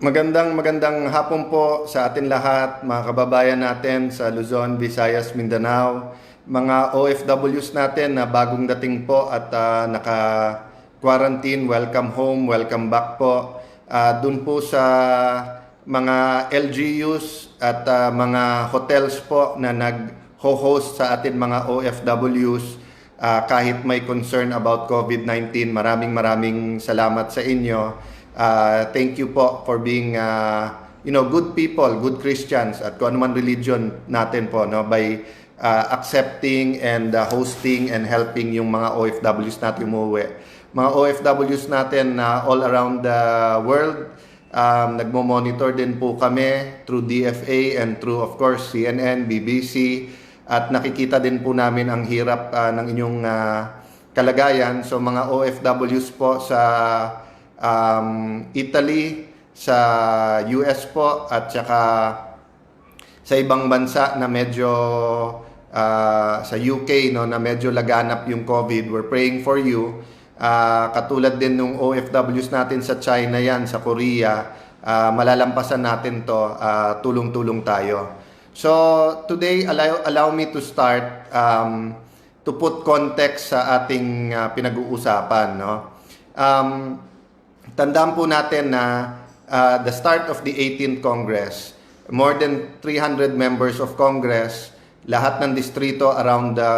Magandang hapon po sa atin lahat, mga kababayan natin sa Luzon, Visayas, Mindanao, mga OFWs natin na bagong dating po at naka-quarantine, welcome home, welcome back po. Dun po sa mga LGUs at mga hotels po na nag-host sa atin mga OFWs, kahit may concern about COVID-19, maraming salamat sa inyo. Thank you po for being good people, good Christians at kung anuman religion natin po, no, by accepting and hosting and helping yung mga OFWs natin umuwi. Mga OFWs natin all around the world, nagmo-monitor din po kami through DFA and through of course CNN, BBC, at nakikita din po namin ang hirap ng inyong kalagayan. So mga OFWs po sa Italy, sa US po, at saka sa ibang bansa na medyo sa UK, no, na medyo laganap yung COVID. We're praying for you. Katulad din nung OFWs natin sa China yan, sa Korea, malalampasan natin to, tulong-tulong tayo. So today, allow me to start to put context sa ating pinag-uusapan, no. Tandaan po natin na the start of the 18th Congress, more than 300 members of Congress, lahat ng distrito around the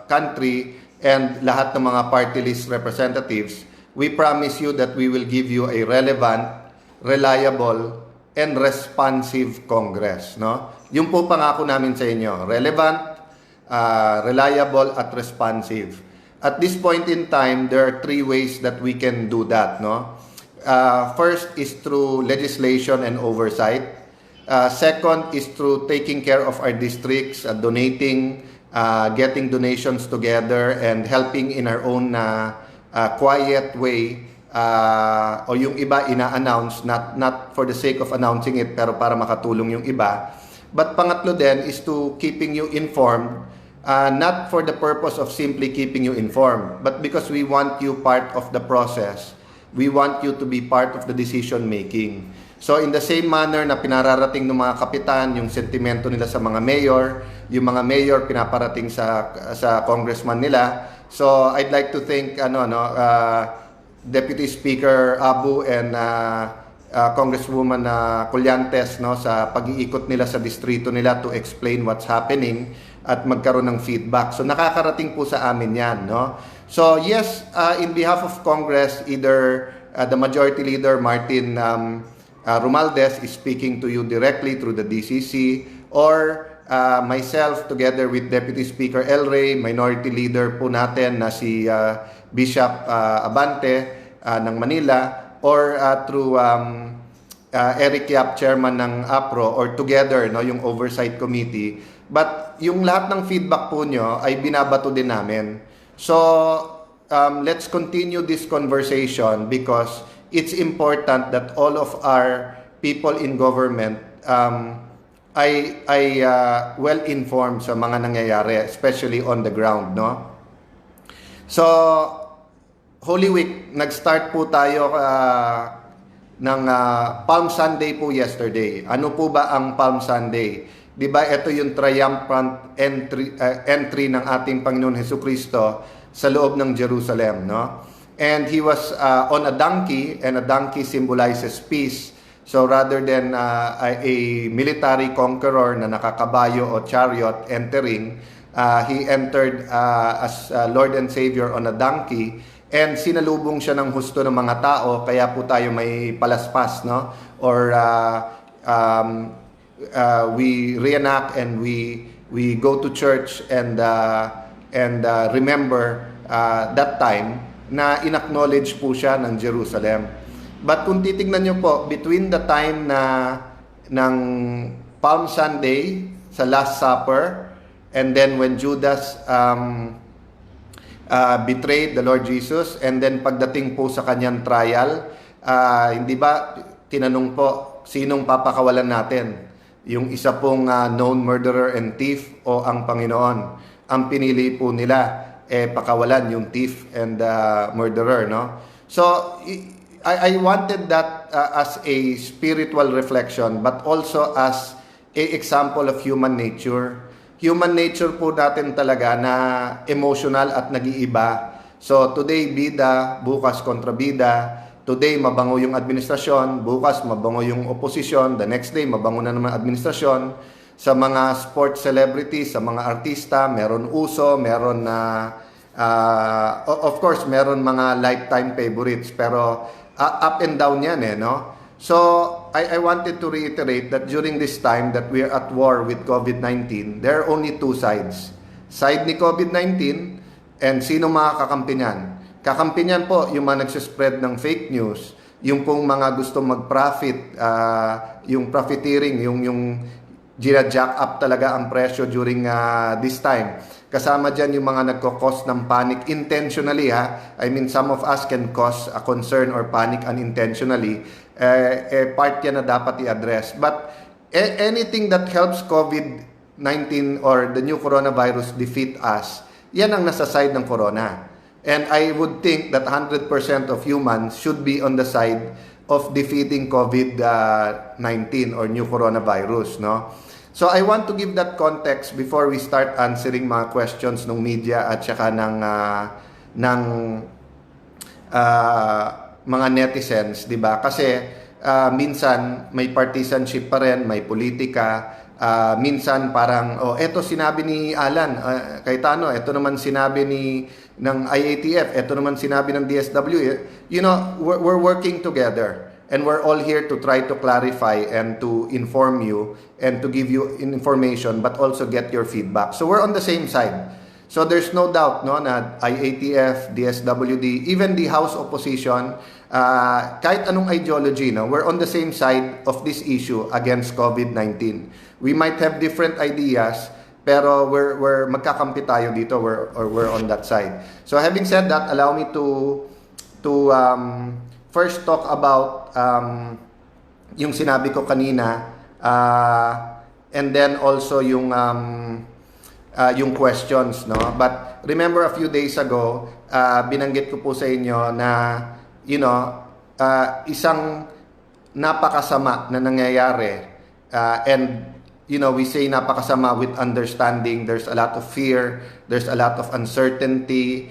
country, and lahat ng mga party list representatives, we promise you that we will give you a relevant, reliable, and responsive Congress. No? Yung po pangako namin sa inyo, relevant, reliable, at responsive. At this point in time, there are three ways that we can do that. No? First is through legislation and oversight. Second is through taking care of our districts, donating, getting donations together, and helping in our own quiet way. O yung iba ina-announce, not for the sake of announcing it, pero para makatulong yung iba. But pangatlo din is to keeping you informed. Not for the purpose of simply keeping you informed, but because we want you part of the process. We want you to be part of the decision making. So in the same manner na pinararating ng mga kapitan yung sentimento nila sa mga mayor, yung mga mayor pinaparating sa congressman nila. So I'd like to thank Deputy Speaker Abu and Congresswoman Collantes, no, sa pag-iikot nila sa distrito nila to explain what's happening at magkaroon ng feedback. So nakakarating po sa amin yan. No? So yes, in behalf of Congress, either the Majority Leader Martin Romualdez is speaking to you directly through the DCC, or myself together with Deputy Speaker El Rey, Minority Leader po natin na si Bishop Abante ng Manila, or through Eric Yap, Chairman ng APRO, or together, no, yung Oversight Committee. But yung lahat ng feedback po nyo ay binabato din namin. So, let's continue this conversation because it's important that all of our people in government ay well-informed sa mga nangyayari, especially on the ground, no? So, Holy Week, nag-start po tayo ng Palm Sunday po yesterday. Ano po ba ang Palm Sunday? Di ba ito yung triumphant entry ng ating Panginoon Jesucristo sa loob ng Jerusalem, no? And he was on a donkey, and a donkey symbolizes peace. So rather than a military conqueror na nakakabayo o chariot entering, he entered as Lord and Savior on a donkey, and sinalubong siya ng husto ng mga tao, kaya po tayo may palaspas, no? Or we reenact and we go to church and remember that time na inacknowledge po siya ng Jerusalem. But kung titingnan nyo po, between the time na ng Palm Sunday sa Last Supper, and then when Judas betrayed the Lord Jesus, and then pagdating po sa kanyang trial, hindi ba tinanong po, sinong papakawalan natin? Yung isa pong known murderer and thief o ang Panginoon? Ang pinili po nila, pakawalan yung thief and murderer, no? So, I wanted that as a spiritual reflection, but also as a example of human nature. Human nature po natin talaga na emotional at nag-iiba. So today bida, bukas kontrabida. Today mabango yung administrasyon, bukas mabango yung oposisyon, the next day mabango na naman administrasyon. Sa mga sports celebrities, sa mga artista, meron uso, meron na of course meron mga lifetime favorites, pero up and down yan no? So I wanted to reiterate that during this time that we are at war with COVID-19, there are only two sides. Side ni COVID-19 and sino makakakampi niyan? Kakampi niyan po yung mga nagsispread ng fake news, yung pong mga gusto mag-profit, yung profiteering, yung gina-jack up talaga ang presyo during this time. Kasama dyan yung mga nagko-cause ng panic intentionally I mean, some of us can cause a concern or panic unintentionally. Part yan na dapat i-address. But anything that helps COVID-19 or the new coronavirus defeat us, yan ang nasa side ng corona. And I would think that 100% of humans should be on the side of defeating COVID-19 or new coronavirus, no? So I want to give that context before we start answering mga questions ng media at saka ng mga netizens, 'di ba? Kasi minsan may partisanship pa rin, may politika, minsan parang eto sinabi ni Alan Cayetano, eto naman sinabi ng IATF, eto naman sinabi ng DSWD. You know, we're working together. And we're all here to try to clarify and to inform you and to give you information, but also get your feedback. So we're on the same side. So there's no doubt na IATF, DSWD, even the House opposition, kahit anong ideology, we're on the same side of this issue against COVID-19. We might have different ideas, pero we're magkakampi tayo dito, we're on that side. So having said that, allow me to first talk about yung sinabi ko kanina, and then also yung questions, no? But remember a few days ago, binanggit ko po sa inyo na isang napakasama na nangyayari, and we say napakasama with understanding. There's a lot of fear, there's a lot of uncertainty,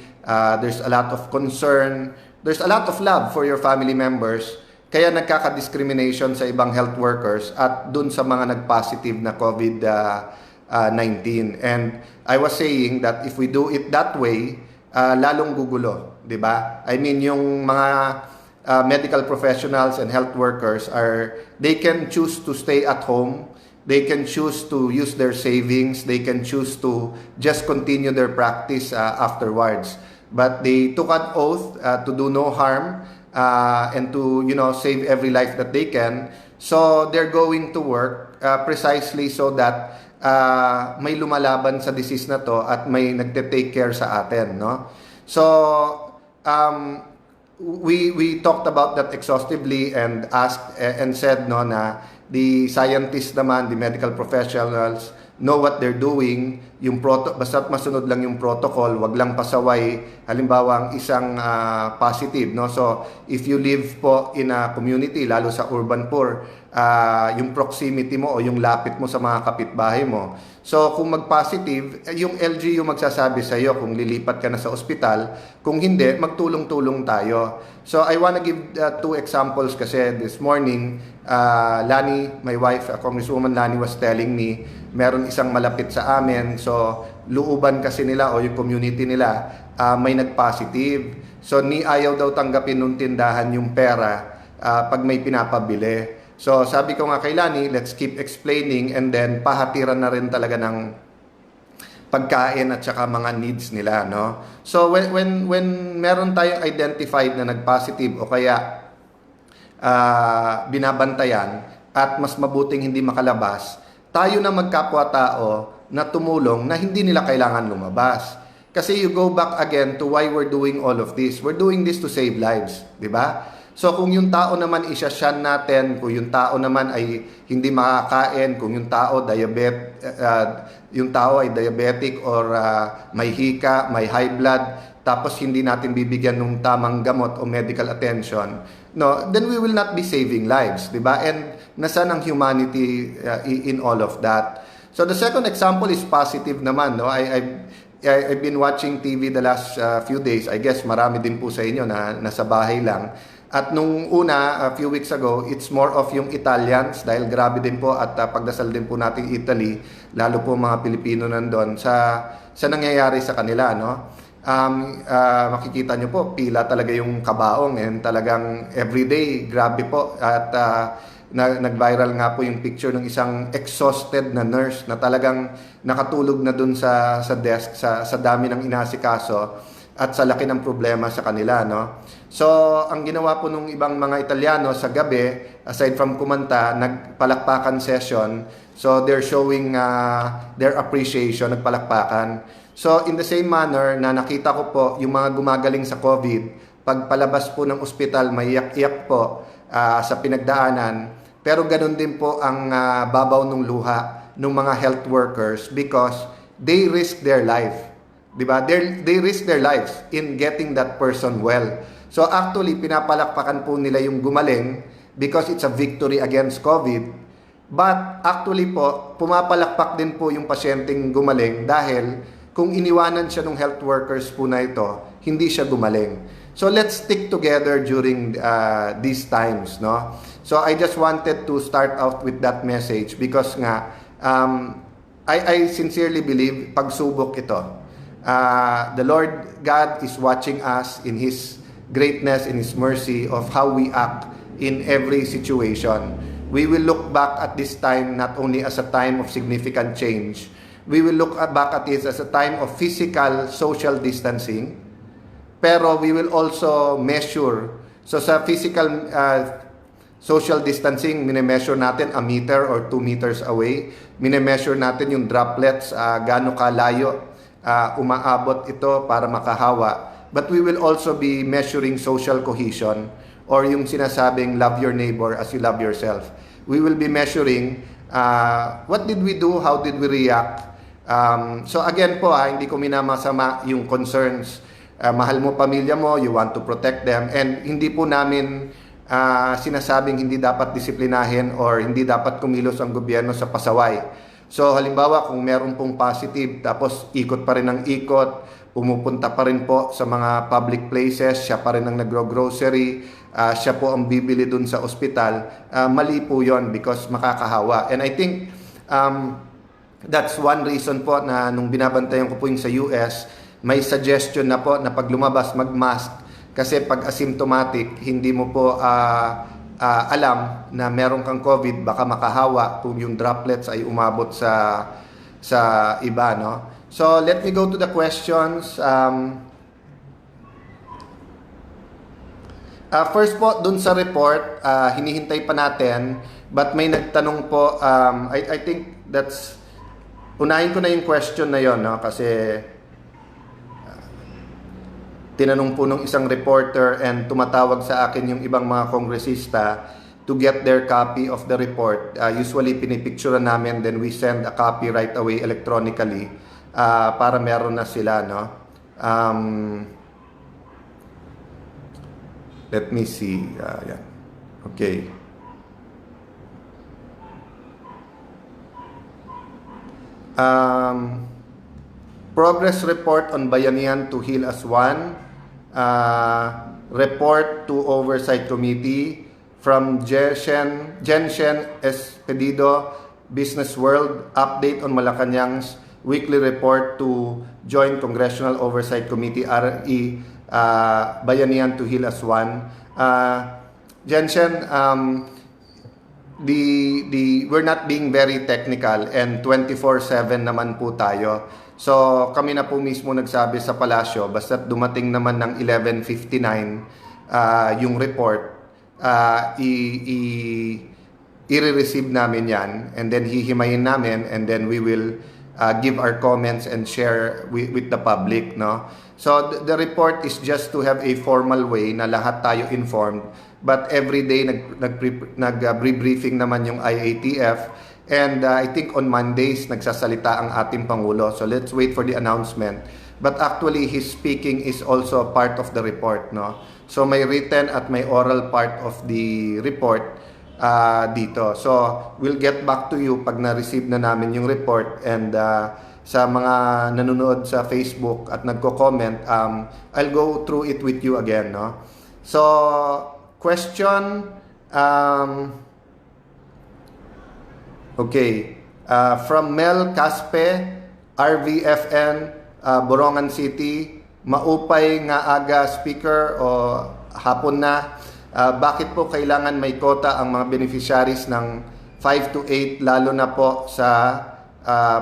there's a lot of concern. There's a lot of love for your family members, kaya nagkaka-discrimination sa ibang health workers at dun sa mga nag-positive na COVID-19. And I was saying that if we do it that way, lalong gugulo, di ba? I mean, yung mga medical professionals and health workers they can choose to stay at home, they can choose to use their savings, they can choose to just continue their practice afterwards. But they took an oath to do no harm and to save every life that they can. So they're going to work precisely so that may lumalaban sa disease na to at may nagte-take care sa atin, no? So we talked about that exhaustively and asked and said na the scientists naman, the medical professionals know what they're doing, basta't masunod lang yung protocol, wag lang pasaway, halimbawa ang isang positive, no? So if you live po in a community, lalo sa urban poor, yung proximity mo o yung lapit mo sa mga kapitbahay mo, so kung mag-positive, yung LGU magsasabi sa iyo kung lilipat ka na sa ospital, kung hindi, magtulong-tulong tayo. So I wanna give two examples kasi this morning, Lani, my wife, Congresswoman Lani was telling me, meron isang malapit sa amin, so looban kasi nila o yung community nila, may nag-positive. So ayaw daw tanggapin nung tindahan yung pera pag may pinapabili. So sabi ko nga kay Lani, let's keep explaining and then pahatiran na rin talaga ng pagkain at saka mga needs nila, no? So when meron tayong identified na nag-positive o kaya binabantayan at mas mabuting hindi makalabas, tayo na magkapwa-tao na tumulong na hindi nila kailangan lumabas. Kasi you go back again to why we're doing all of this. We're doing this to save lives, di ba? So kung yung tao naman isasyan natin, kung yung tao naman ay hindi makakain, kung yung tao ay diabetic or may hika, may high blood, tapos hindi natin bibigyan ng tamang gamot o medical attention, no, then we will not be saving lives, di ba? And nasaan ang humanity in all of that? So the second example is positive naman, no? I've been watching TV the last few days. I guess marami din po sa inyo na nasa bahay lang. At nung una, a few weeks ago, it's more of yung Italians dahil grabe din po at pagdasal din po natin Italy, lalo po mga Pilipino nandun sa nangyayari sa kanila, no? Makikita nyo po, pila talaga yung kabaong and talagang everyday, grabe po. At nag-viral nga po yung picture ng isang exhausted na nurse na talagang nakatulog na dun sa desk sa dami ng inasikaso at sa laki ng problema sa kanila, no? So, ang ginawa po nung ibang mga Italiano sa gabi, aside from kumanta, nagpalakpakan session. So, they're showing their appreciation, nagpalakpakan. So, in the same manner na nakita ko po yung mga gumagaling sa COVID, pagpalabas po ng ospital, may iyak-iyak po sa pinagdaanan. Pero ganun din po ang babaw ng luha ng mga health workers because they risk their life. Diba? They risk their lives in getting that person well. So actually, pinapalakpakan po nila yung gumaling because it's a victory against COVID. But actually po, pumapalakpak din po yung pasyenteng gumaling dahil kung iniwanan siya ng health workers po na ito, hindi siya gumaling. So let's stick together during these times, no? So I just wanted to start out with that message because nga, I sincerely believe pagsubok ito. The Lord God is watching us in His greatness, in His mercy of how we act in every situation. We will look back at this time not only as a time of significant change, we will look back at it as a time of physical, social distancing, pero we will also measure. So sa physical social distancing, mine-measure natin a meter or 2 meters away. Mine-measure natin yung droplets, gaano kalayo umaabot ito para makahawa. But we will also be measuring social cohesion or yung sinasabing love your neighbor as you love yourself. We will be measuring what did we do, how did we react. So again po, hindi ko minamasama yung concerns. Mahal mo pamilya mo, you want to protect them, and hindi po namin sinasabing hindi dapat disiplinahin or hindi dapat kumilos ang gobyerno sa pasaway. So halimbawa kung meron pong positive tapos ikot pa rin ng ikot, pumupunta pa rin po sa mga public places, siya pa rin ang nagro-grocery, siya po ang bibili dun sa ospital, mali po yon because makakahawa. And I think that's one reason po na nung binabantayan ko po yung sa US, may suggestion na po na pag lumabas mag-mask kasi pag asymptomatic, hindi mo po alam na meron kang COVID, baka makahawa kung yung droplets ay umabot sa iba, no? So, let me go to the questions. First po, dun sa report, hinihintay pa natin, but may nagtanong po, I think that's, unahin ko na yung question na yon, no? Kasi tinanong po nung isang reporter and tumatawag sa akin yung ibang mga kongresista to get their copy of the report. Usually pinipicture namin, then we send a copy right away electronically para meron na sila, no? Let me see. Yan. Okay. Progress report on Bayanihan to Heal as One. Report to Oversight Committee from Jenshen Espedido, Business World. Update on Malacanang's weekly report to Joint Congressional Oversight Committee, RE, Bayanihan to Heal as One. Jenshen, we're not being very technical and 24/7 naman po tayo. So kami na po mismo nagsabi sa palasyo, basta dumating naman ng 11:59 yung report, i-receive namin yan and then hihimayin namin and then we will give our comments and share with the public, no? So the report is just to have a formal way na lahat tayo informed, but every day nag-briefing naman yung IATF. And I think on Mondays, nagsasalita ang ating Pangulo. So let's wait for the announcement. But actually, his speaking is also part of the report, no? So may written at may oral part of the report dito. So we'll get back to you pag na-receive na namin yung report, and sa mga nanonood sa Facebook at nagko-comment, I'll go through it with you again, no? So question, okay, from Mel Caspe, RVFN, Borongan City. Maupay nga aga speaker o hapon na. Bakit po kailangan may kota ang mga beneficiaries ng 5 to 8 lalo na po sa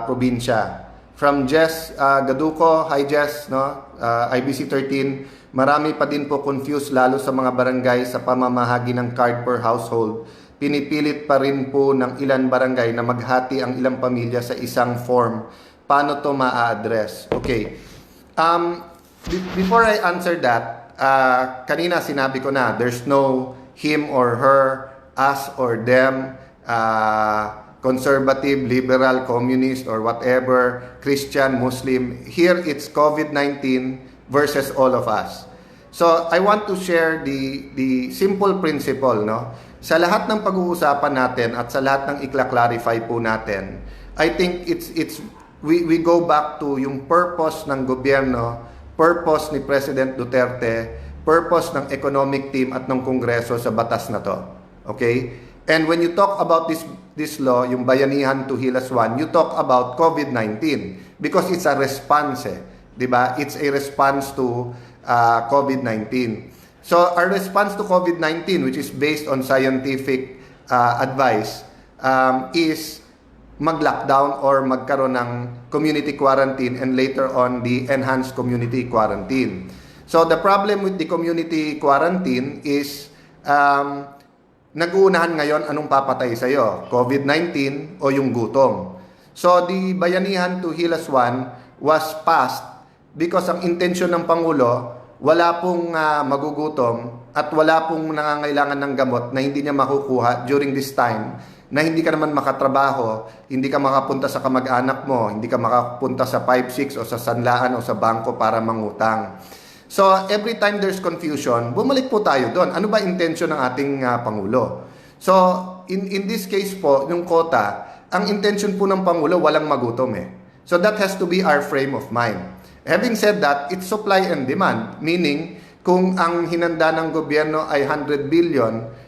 probinsya? From Jess Gaduco, hi Jess, no? IBC 13, marami pa din po confused lalo sa mga barangay sa pamamahagi ng card per household. Pinipilit pa rin po ng ilan barangay na maghati ang ilang pamilya sa isang form. Paano to ma-address? Okay. Before I answer that, kanina sinabi ko na, there's no him or her, us or them, conservative, liberal, communist, or whatever, Christian, Muslim. Here, it's COVID-19 versus all of us. So, I want to share the simple principle, no? Sa lahat ng pag-uusapan natin at sa lahat ng ikla-clarify po natin, I think we go back to yung purpose ng gobyerno, purpose ni President Duterte, purpose ng economic team at ng Kongreso sa batas na to. Okay? And when you talk about this law, yung Bayanihan to Hilas 1, you talk about COVID-19 because it's a response, di ba? It's a response to COVID-19. So our response to COVID-19, which is based on scientific advice, is mag-lockdown or magkaroon ng community quarantine and later on the enhanced community quarantine. So the problem with the community quarantine is nag-uunahan ngayon anong papatay sa iyo, COVID-19 o yung gutom. So the Bayanihan to Hilas 1 was passed because ang intensyon ng Pangulo, wala pong magugutom at wala pong nangangailangan ng gamot na hindi niya makukuha during this time, na hindi ka naman makatrabaho, hindi ka makapunta sa kamag-anak mo, hindi ka makapunta sa 5-6 o sa sanlaan o sa bangko para mangutang. So, every time there's confusion, bumalik po tayo doon. Ano ba intention ng ating Pangulo? So, in this case po, yung quota, ang intention po ng Pangulo, walang magutom eh. So, that has to be our frame of mind. Having said that, it's supply and demand. Meaning, kung ang hinanda ng gobyerno ay 100 billion,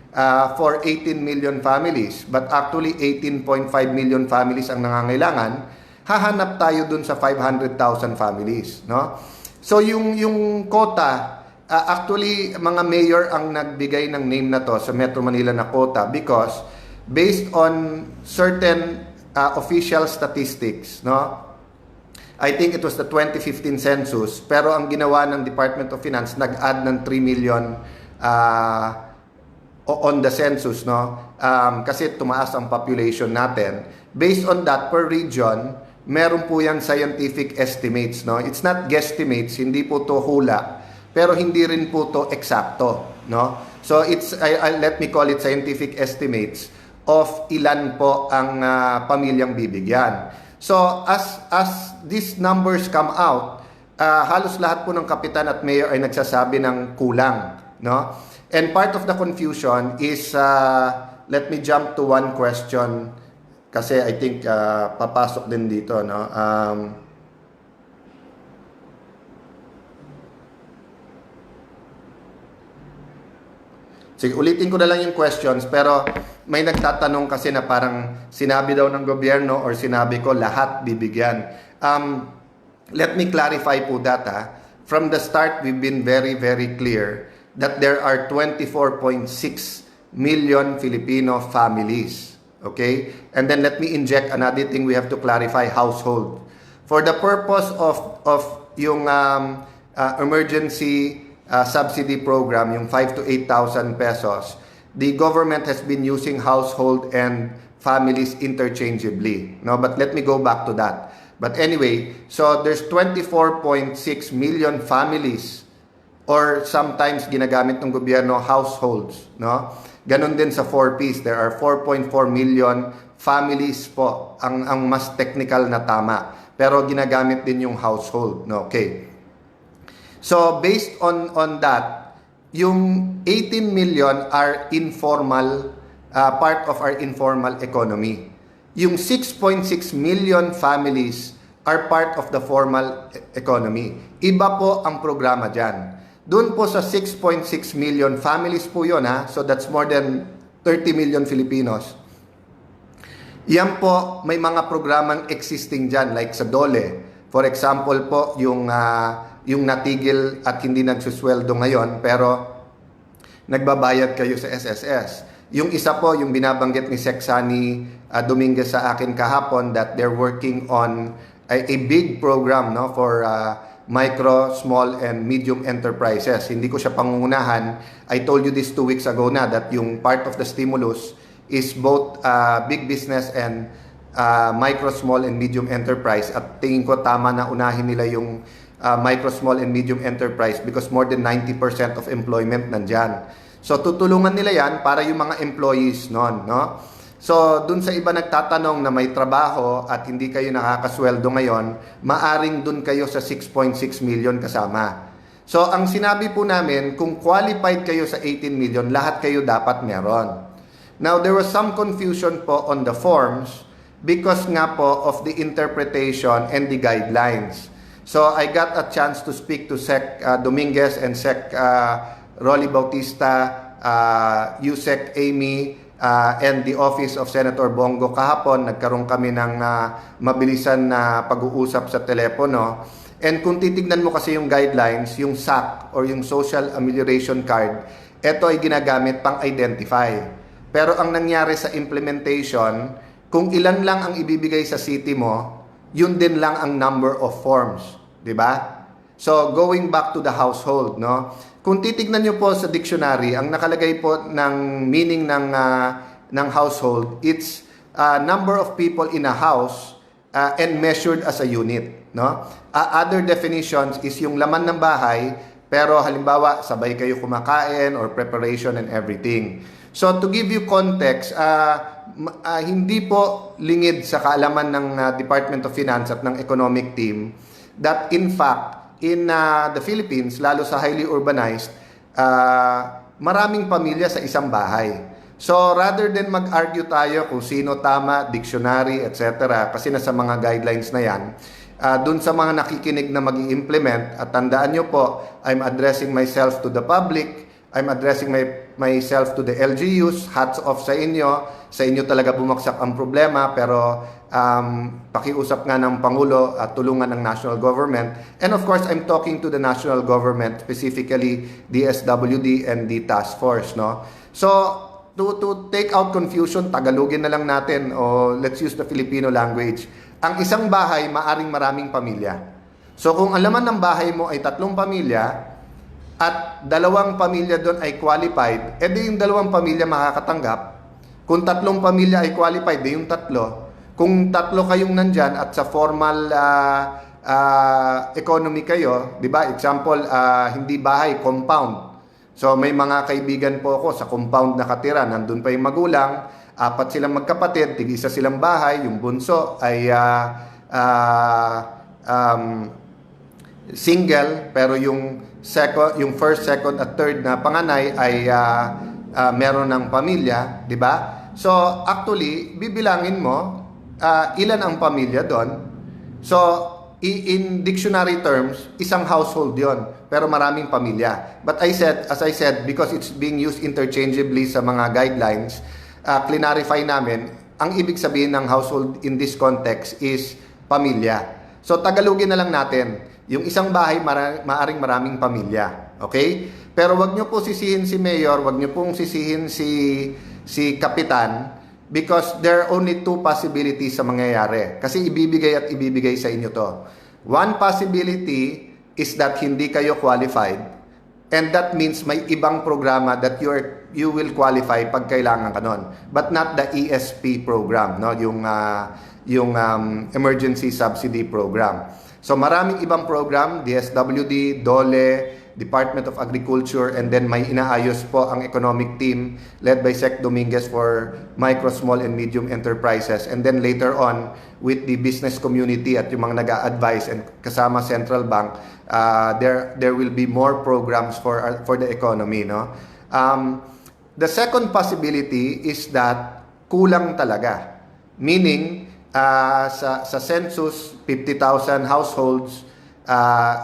for 18 million families, but actually 18.5 million families ang nangangailangan, hahanap tayo dun sa 500,000 families, no? So yung quota, actually mga mayor ang nagbigay ng name na to sa Metro Manila na quota because based on certain official statistics, no? I think it was the 2015 census, pero ang ginawa ng Department of Finance, nag-add ng 3 million on the census, no? Kasi tumaas ang population natin. Based on that, per region, meron po yan scientific estimates, no? It's not guesstimates, hindi po to hula, pero hindi rin po to eksakto, no? So it's let me call it scientific estimates of ilan po ang pamilyang bibigyan. So as these numbers come out, halos lahat po ng kapitan at mayor ay nagsasabi ng kulang, no? And part of the confusion is, let me jump to one question kasi I think papasok din dito, no? Sige, ulitin ko na lang yung questions, pero may nagtatanong kasi na parang sinabi daw ng gobyerno or sinabi ko lahat bibigyan. Let me clarify po that. From the start, we've been very, very clear that there are 24.6 million Filipino families. Okay? And then let me inject another thing we have to clarify, household. For the purpose of yung emergency subsidy program, yung 5 to 8,000 pesos, the government has been using household and families interchangeably. No? But let me go back to that. But anyway, so there's 24.6 million families or sometimes ginagamit ng gobyerno households, no? Ganon din sa 4Ps, there are 4.4 million families po ang mas technical na tama, pero ginagamit din yung household, no? Okay. So based on that, yung 18 million are informal, part of our informal economy. Yung 6.6 million families are part of the formal economy. Iba po ang programa dyan. Doon po sa 6.6 million families po yun, ha? So that's more than 30 million Filipinos. Yan po, may mga programang existing dyan, like sa DOLE. For example po, yung natigil at hindi nagsusweldo ngayon, pero nagbabayad kayo sa SSS. Yung isa po, yung binabanggit ni Sexani Dominguez sa akin kahapon, that they're working on a big program, no, for micro, small, and medium enterprises. Hindi ko siya pangungunahan. I told you this 2 weeks ago na that yung part of the stimulus is both big business and micro, small, and medium enterprise. At tingin ko tama na unahin nila yung micro, small, and medium enterprise because more than 90% of employment nandyan. So tutulungan nila yan para yung mga employees nun, no? So dun sa iba nagtatanong na may trabaho at hindi kayo nakakasweldo ngayon, maaring dun kayo sa 6.6 million kasama. So ang sinabi po namin, kung qualified kayo sa 18 million, lahat kayo dapat meron. Now, there was some confusion po on the forms because nga po of the interpretation and the guidelines. So, I got a chance to speak to Sec Dominguez and Sec Rolly Bautista, Yusek Amy, and the Office of Senator Bongo kahapon. Nagkaroon kami ng mabilisan na pag-uusap sa telepono. And kung titignan mo kasi yung guidelines, yung SAC or yung Social Amelioration Card, ito ay ginagamit pang-identify. Pero ang nangyari sa implementation, kung ilan lang ang ibibigay sa city mo, yun din lang ang number of forms, 'di ba? So going back to the household, no? Kung titignan niyo po sa dictionary, ang nakalagay po ng meaning ng household, it's number of people in a house and measured as a unit, no? Other definitions is yung laman ng bahay, pero halimbawa sabay kayo kumakain or preparation and everything. So to give you context, hindi po lingid sa kaalaman ng Department of Finance at ng economic team that in fact, in the Philippines, lalo sa highly urbanized, maraming pamilya sa isang bahay. So rather than mag-argue tayo kung sino tama, dictionary, etc., kasi nasa mga guidelines na yan, dun sa mga nakikinig na mag-i-implement, at tandaan nyo po, I'm addressing myself to the public, I'm addressing myself to the LGUs, hats off sa inyo talaga bumagsak ang problema, pero pakiusap nga ng Pangulo at tulungan ng national government. And of course, I'm talking to the national government, specifically DSWD and the task force, no? So, to take out confusion, Tagalogin na lang natin, o let's use the Filipino language. Ang isang bahay, maaring maraming pamilya. So, kung ang laman ng bahay mo ay 3 pamilya, at 2 pamilya doon ay qualified, edi yung 2 pamilya makakatanggap. Kung 3 pamilya ay qualified, edi yung 3. Kung 3 kayong nandyan at sa formal economy kayo, di ba? Example, hindi bahay, compound. So may mga kaibigan po ako sa compound nakatira, nandun pa yung magulang, 4 silang magkapatid, tig-isa silang bahay, yung bunso ay single, pero yung first, second at third na panganay ay meron ng pamilya, di ba? So actually, bibilangin mo ilan ang pamilya doon. So in dictionary terms, isang household 'yon, pero maraming pamilya. But as I said, because it's being used interchangeably sa mga guidelines, clarify namin, ang ibig sabihin ng household in this context is pamilya. So Tagalogin na lang natin. Yung isang bahay, maaring maraming pamilya. Okay? Pero wag nyo po sisihin si Mayor, wag nyo pong sisihin si Kapitan, because there are only 2 possibilities sa mangyayari. Kasi ibibigay at ibibigay sa inyo to. One possibility is that hindi kayo qualified, and that means may ibang programa that you will qualify pag kailangan ka nun. But not the ESP program, no? Yung Emergency Subsidy Program. So maraming ibang program, DSWD, DOLE, Department of Agriculture, and then may inaayos po ang economic team led by Sec Dominguez for micro, small, and medium enterprises. And then later on, with the business community at yung mga nag-a-advise and kasama Central Bank, there will be more programs for the economy, no? The second possibility is that kulang talaga. Meaning, sa census, 50,000 households,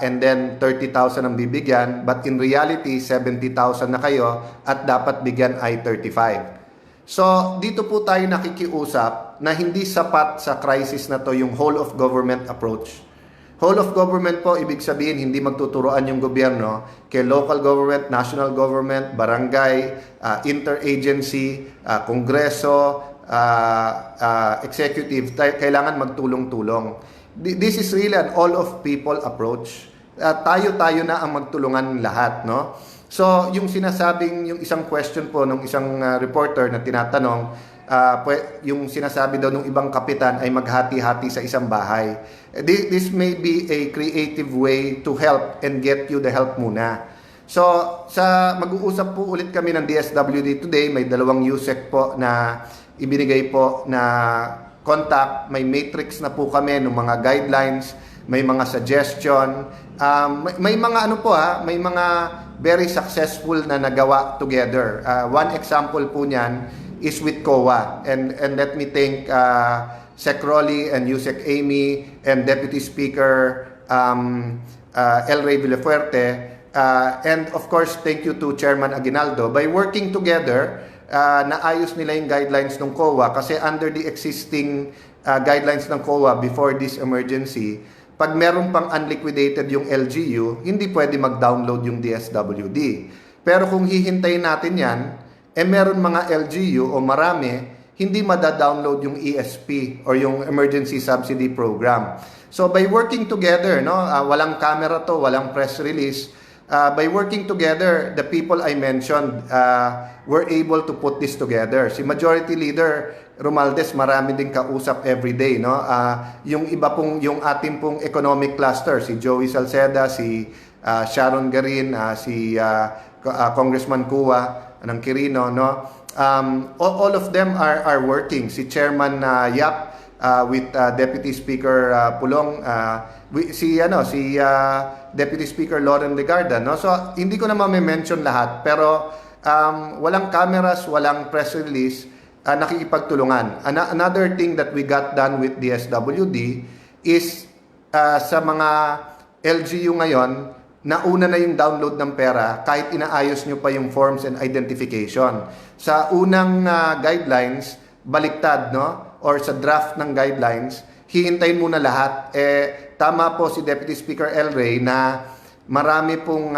and then 30,000 ang bibigyan, but in reality, 70,000 na kayo at dapat bigyan ay 35. So, dito po tayo nakikiusap na hindi sapat sa crisis na to yung whole of government approach. Whole of government po, ibig sabihin, hindi magtuturoan yung gobyerno kay local government, national government, barangay, interagency, kongreso, executive, kailangan magtulong-tulong. This is really an all-of-people approach. Tayo-tayo na ang magtulungan lahat, no? So, yung yung isang question po ng isang reporter na tinatanong, yung sinasabi daw ng ibang kapitan ay maghati-hati sa isang bahay. This may be a creative way to help and get you the help muna. So, mag-uusap po ulit kami ng DSWD today. May 2 USEC po na ibinigay po na contact. May matrix na po kami ng mga guidelines, may mga suggestion, may mga may mga very successful na nagawa together. One example po niyan is with COA. And let me thank Sec Rolly and Yusek Amy and Deputy Speaker El Rey Villafuerte. And of course, thank you to Chairman Aguinaldo. By working together, naayos nila yung guidelines ng COA kasi under the existing guidelines ng COA before this emergency, pag meron pang unliquidated yung LGU, hindi pwede mag-download yung DSWD. Pero kung hihintayin natin yan, meron mga LGU o marami, hindi mada-download yung ESP or yung Emergency Subsidy Program. So by working together, no, walang camera to, walang press release, by working together, the people I mentioned were able to put this together. Si Majority Leader Romualdez, marami din kausap everyday, no? Yung iba pong, yung ating pong economic cluster, si Joey Salceda, si Sharon Garin, si Congressman Kua ng Quirino, no? All of them are working. Si Chairman Yap with Deputy Speaker Pulong, si Deputy Speaker Loren Legarda, no? So hindi ko na ma-mention lahat, pero walang cameras, walang press release, nakikipagtulungan. Another thing that we got done with DSWD is sa mga LGU ngayon, nauna na yung download ng pera kahit inaayos nyo pa yung forms and identification. Sa unang guidelines, baliktad, no? Or sa draft ng guidelines, hihintayin muna lahat. Tama po si Deputy Speaker El Rey na marami pong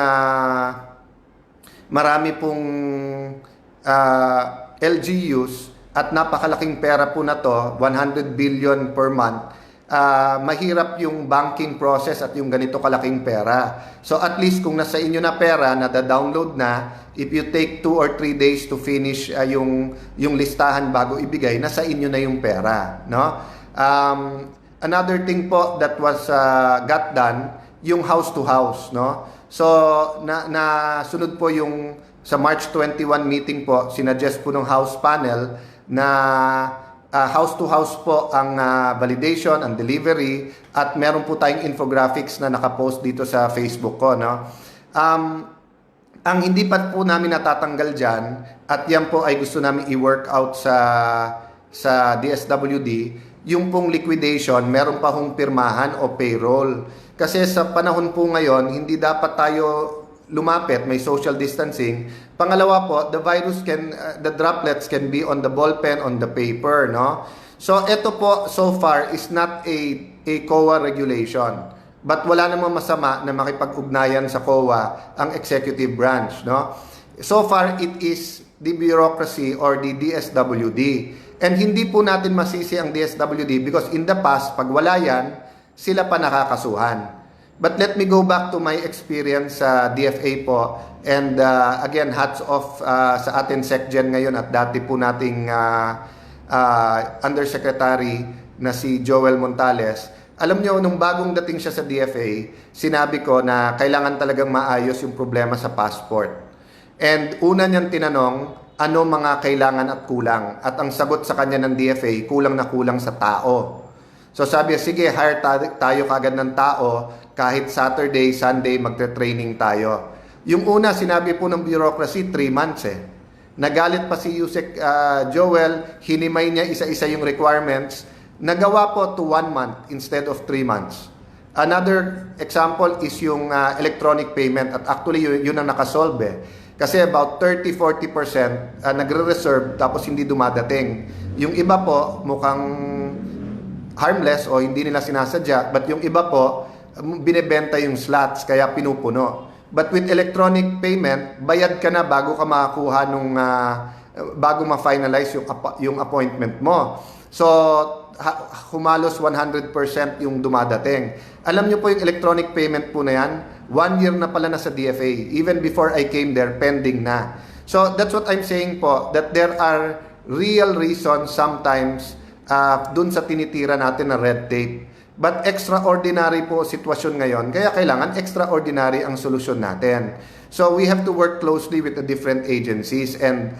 LGUs at napakalaking pera po na to, 100 billion per month. Mahirap yung banking process at yung ganito kalaking pera. So at least kung nasa inyo na pera, nada-download na, if you take 2 or 3 days to finish yung listahan bago ibigay, nasa inyo na yung pera, no? Another thing po that was got done, yung house to house, no? So na sunod po yung sa March 21 meeting po, sinuggest po ng House panel na house to house po ang validation, ang delivery, at meron po tayong infographics na nakapost dito sa Facebook ko, no? Ang hindi pa po namin natatanggal dyan, at yan po ay gusto namin i-work out sa DSWD, yung pong liquidation, meron pa hong pirmahan o payroll. Kasi sa panahon po ngayon, hindi dapat tayo lumapit, may social distancing. Pangalawa po, the droplets can be on the ball pen, on the paper, no? So ito po so far is not a COA regulation. But wala namang masama na makipag-ugnayan sa COA ang executive branch, no? So far it is the bureaucracy or the DSWD. And hindi po natin masisi ang DSWD because in the past, pag wala yan, sila pa nakakasuhan. But let me go back to my experience sa DFA po. And again, hats off sa atin SecGen ngayon at dati po nating Undersecretary na si Joel Montales. Alam nyo, nung bagong dating siya sa DFA, sinabi ko na kailangan talagang maayos yung problema sa passport. And una niyang tinanong, ano mga kailangan at kulang? At ang sagot sa kanya ng DFA, kulang na kulang sa tao. So sabi, sige, hire tayo kagad ng tao kahit Saturday, Sunday, magte-training tayo. Yung una, sinabi po ng bureaucracy, 3 months eh. Nagalit pa si Yusek Joel, hinimay niya isa-isa yung requirements. Nagawa po to 1 month instead of 3 months. Another example is yung electronic payment at actually yun ang nakasolve eh. Kasi about 30-40% nagre-reserve tapos hindi dumadating. Yung iba po mukhang harmless o hindi nila sinasadya, but yung iba po binebenta yung slots kaya pinupuno. But with electronic payment, bayad ka na bago ka makakuha nung bago ma-finalize yung appointment mo. So humalos 100% yung dumadating. Alam niyo po yung electronic payment po na yan, 1 year na pala na sa DFA. Even before I came there, pending na. So that's what I'm saying po, that there are real reasons sometimes dun sa tinitira natin na red tape. But extraordinary po sitwasyon ngayon, kaya kailangan extraordinary ang solusyon natin. So we have to work closely with the different agencies and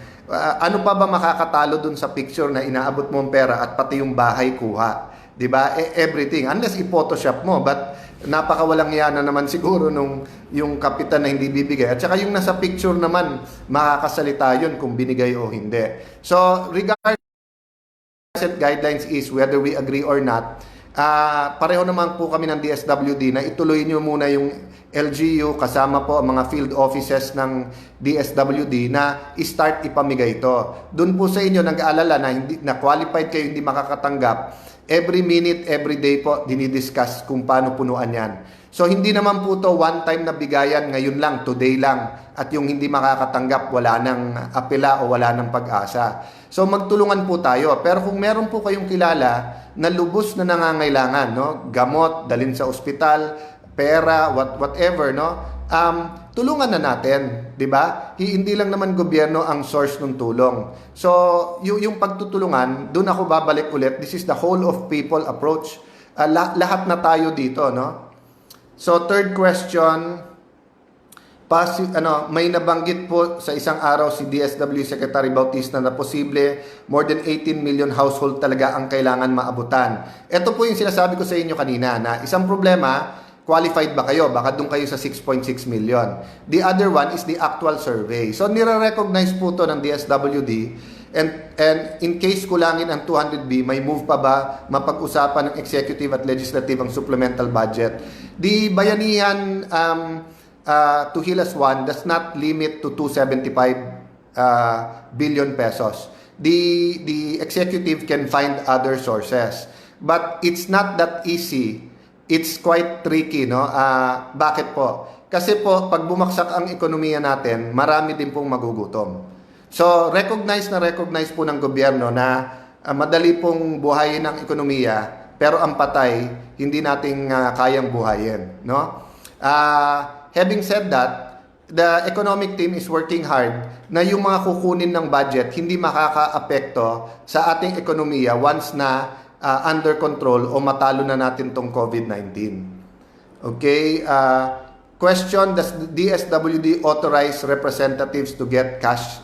ano pa ba makakatalo dun sa picture na inaabot mo ang pera at pati yung bahay kuha? 'Di ba? Everything unless i-photoshop mo, but napakawalang yana naman siguro nung yung kapitan na hindi bibigay. At saka yung nasa picture naman makakasalita yun kung binigay o hindi. So regarding guidelines is whether we agree or not, pareho naman po kami ng DSWD na ituloy nyo muna yung LGU kasama po ang mga field offices ng DSWD na i-start ipamigay ito. Doon po sa inyo nag-aalala na qualified kayo hindi makakatanggap, every minute, every day po dinidiscuss kung paano punuan yan. So hindi naman po to one time na bigayan ngayon lang, today lang, at yung hindi makakatanggap wala nang apela o wala nang pag-asa. So magtulungan po tayo. Pero kung meron po kayong kilala na lubos na nangangailangan, no? Gamot, dalhin sa ospital, pera, whatever, no? Tulungan na natin, 'di ba? Hindi lang naman gobyerno ang source ng tulong. So, yung pagtutulungan, doon ako babalik ulit. This is the whole of people approach. Lahat na tayo dito, no? So, third question, may nabanggit po sa isang araw si DSWD Secretary Bautista na posible more than 18 million household talaga ang kailangan maabutan. Ito po yung sinasabi ko sa inyo kanina na isang problema, qualified ba kayo? Baka doon kayo sa 6.6 million. The other one is the actual survey. So nire-recognize po to ng DSWD and in case kulangin ang 200B, may move pa ba mapag-usapan ng executive at legislative ang supplemental budget? The Bayanihan to Hilas 1 does not limit to 275 billion pesos. The executive can find other sources. But it's not that easy. It's quite tricky, no? Bakit po? Kasi po, pag bumaksak ang ekonomiya natin, marami din pong magugutom. So, recognize po ng gobyerno na madali pong buhayin ang ekonomiya, pero ang patay, hindi nating kayang buhayin, no? Having said that, the economic team is working hard na yung mga kukunin ng budget hindi makaka-apekto sa ating ekonomiya once na under control o matalo na natin tong COVID-19. Okay? Question, does DSWD authorize representatives to get cash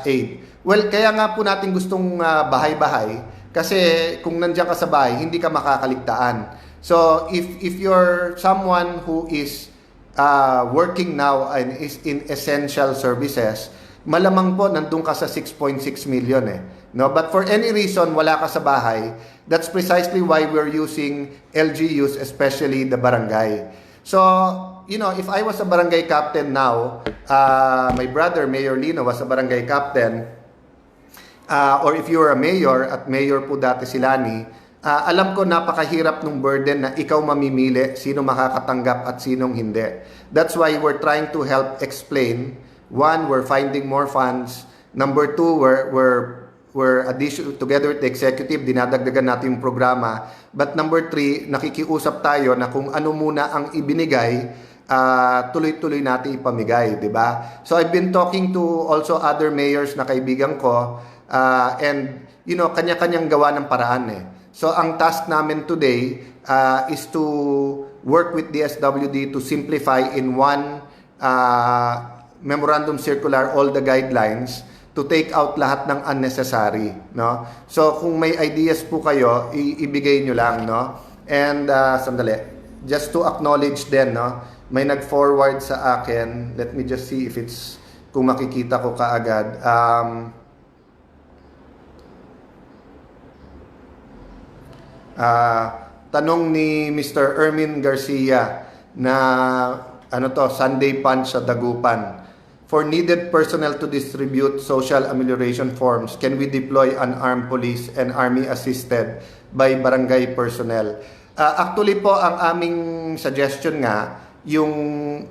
aid? Well, kaya nga po natin gustong bahay-bahay kasi kung nandiyan ka sa bahay, hindi ka makakaligtaan. So, if you're someone who is working now and is in essential services, malamang po nandun ka sa 6.6 million eh. No? But for any reason, wala ka sa bahay, that's precisely why we're using LGUs, especially the barangay. So, if I was a barangay captain now, my brother, Mayor Lino, was a barangay captain, or if you're a mayor, at mayor po dati si Lani, alam ko napakahirap nung burden na ikaw mamimili sino makakatanggap at sinong hindi. That's why we're trying to help explain. One, we're finding more funds. Number two, we're together with the executive, dinadagdagan natin yung programa. But number three, nakikiusap tayo na kung ano muna ang ibinigay, tuloy-tuloy natin ipamigay, di ba? So I've been talking to also other mayors na kaibigan ko, and kanya-kanyang gawa ng paraan eh. So ang task namin today is to work with DSWD to simplify in one memorandum circular all the guidelines to take out lahat ng unnecessary, no? So kung may ideas po kayo, ibigay nyo lang, no? And sandali. just to acknowledge din, no, may nag-forward sa akin. Let me just see if it's, kung makikita ko kaagad. Tanong ni Mr. Ermin Garcia na Sunday Punch sa Dagupan. For needed personnel to distribute social amelioration forms, can we deploy unarmed police and army assisted by barangay personnel? Actually po, ang aming suggestion nga, yung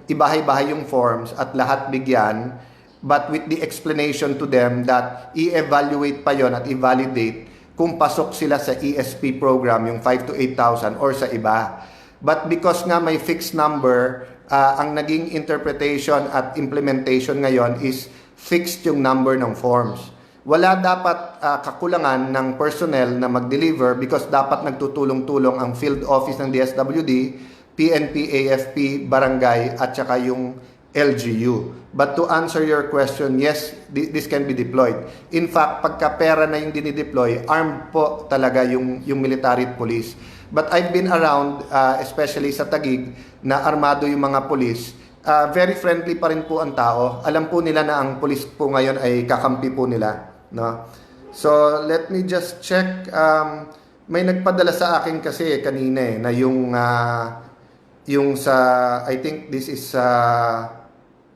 ibahay-bahay yung forms at lahat bigyan, but with the explanation to them that i-evaluate pa yon at i-validate kung pasok sila sa ESP program, yung 5 to 8,000 or sa iba. But because nga may fixed number, ang naging interpretation at implementation ngayon is fixed yung number ng forms. Wala dapat kakulangan ng personnel na mag-deliver because dapat nagtutulong-tulong ang field office ng DSWD, PNP, AFP, barangay at saka yung LGU. But to answer your question, yes, this can be deployed. In fact, pagka pera na yung dinideploy, armed po talaga yung military at police. But I've been around, especially sa Taguig, na armado yung mga police. Very friendly pa rin po ang tao. Alam po nila na ang police po ngayon ay kakampi po nila. No? So, let me just check. May nagpadala sa akin kasi kanina na yung sa, I think this is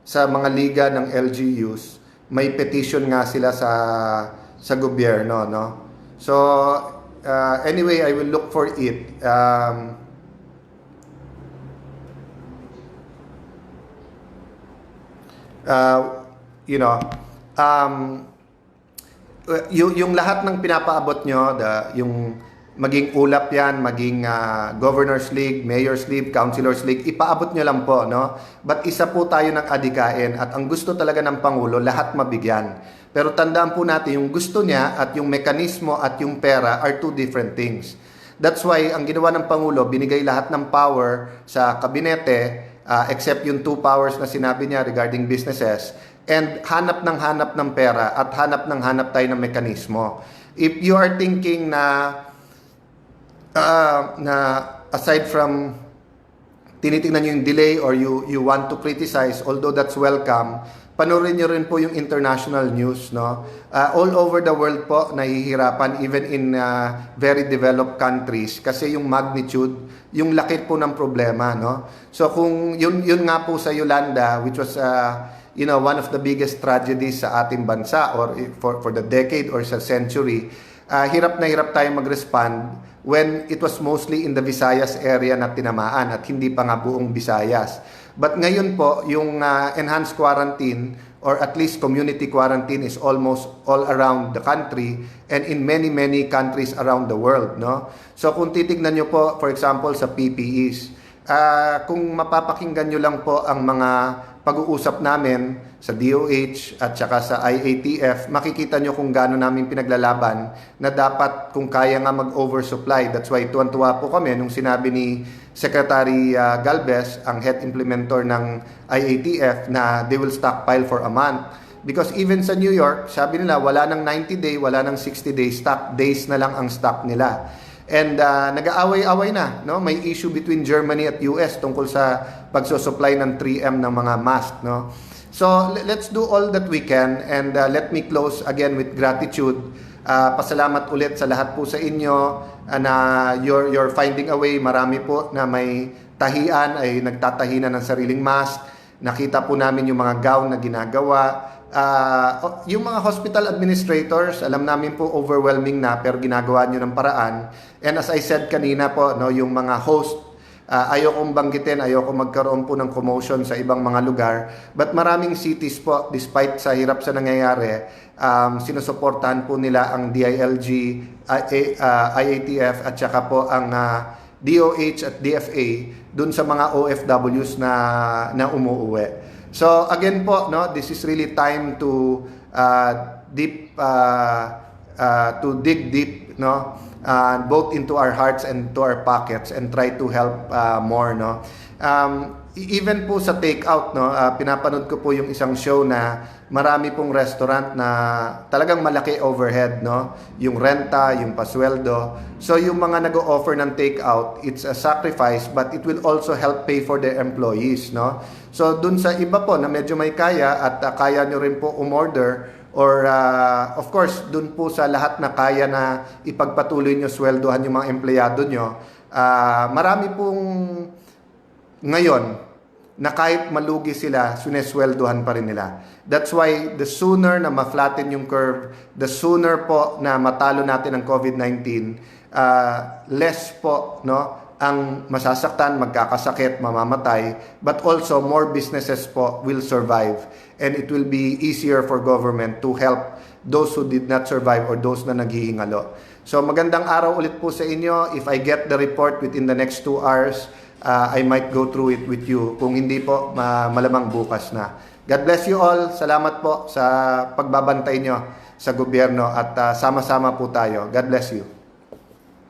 sa mga liga ng LGUs, may petition nga sila sa gobyerno, no? So, anyway, I will look for it. Yung lahat ng pinapaabot nyo, yung maging ulap yan, maging Governor's League, Mayor's League, Councilor's League, ipaabot nyo lang po, no? But isa po tayo ng adikain at ang gusto talaga ng Pangulo, lahat mabigyan. Pero tandaan po natin, yung gusto niya at yung mekanismo at yung pera are two different things. That's why ang ginawa ng Pangulo, binigay lahat ng power sa kabinete, except yung 2 powers na sinabi niya regarding businesses, and hanap ng pera at hanap tayo ng mekanismo. If you are thinking na aside from tinitingnan nyo yung delay or you want to criticize, although that's welcome, panoorin nyo rin po yung international news, no? All over the world po nahihirapan, even in very developed countries, kasi yung magnitude, yung laki po ng problema, no? So kung yun nga po sa Yolanda, which was one of the biggest tragedies sa ating bansa or for the decade or sa century, hirap na hirap tayo mag-respond when it was mostly in the Visayas area na tinamaan at hindi pa nga buong Visayas. But ngayon po, yung enhanced quarantine or at least community quarantine is almost all around the country and in many countries around the world, no? So kung titignan nyo po, for example, sa PPEs, kung mapapakinggan nyo lang po ang mga pag-uusap namin sa DOH at saka sa IATF, makikita nyo kung gaano namin pinaglalaban na dapat kung kaya nga mag-oversupply. That's why tuwan-tuwa po kami nung sinabi ni Secretary Galvez, ang head implementer ng IATF, na they will stockpile for a month. Because even sa New York, sabi nila wala nang 90-day, wala nang 60-day stock, days na lang ang stock nila. And nag-aaway-away na, no? May issue between Germany at US tungkol sa pagsusupply ng 3M ng mga mask, no? So let's do all that we can, and let me close again with gratitude. Pasalamat ulit sa lahat po sa inyo na you're finding a way. Marami po na may tahian ay nagtatahi na ng sariling mask. Nakita po namin yung mga gown na ginagawa. Yung mga hospital administrators, alam namin po overwhelming na, pero ginagawa nyo ng paraan. And as I said kanina po, no, yung mga host, ayokong banggitin, ayoko magkaroon po ng commotion sa ibang mga lugar. But maraming cities po, despite sa hirap sa nangyayari, sinusuportahan po nila ang DILG, IATF at saka po ang DOH at DFA dun sa mga OFWs na umuuwi. So again po, no, this is really time to deep to dig deep, no, both into our hearts and to our pockets, and try to help more, no. Even po sa takeout, no, pinapanood ko po yung isang show na marami pong restaurant na talagang malaki overhead, no, yung renta, yung pasweldo. So yung mga nag-o-offer ng takeout, it's a sacrifice, but it will also help pay for their employees, no. So dun sa iba po na medyo may kaya at kaya nyo rin po umorder, or of course dun po sa lahat na kaya na ipagpatuloy nyo sweldohan yung mga empleyado nyo, marami pong ngayon na kahit malugi sila, sinesweldohan pa rin nila. That's why the sooner na ma-flatten yung curve, the sooner po na matalo natin ang COVID-19, less po, no, ang masasaktan, magkakasakit, mamamatay, but also more businesses po will survive, and it will be easier for government to help those who did not survive or those na naghihingalo. So magandang araw ulit po sa inyo. If I get the report within the next 2 hours, I might go through it with you. Kung hindi po, malamang bukas na. God bless you all. Salamat po sa pagbabantay nyo sa gobyerno, at sama-sama po tayo. God bless you.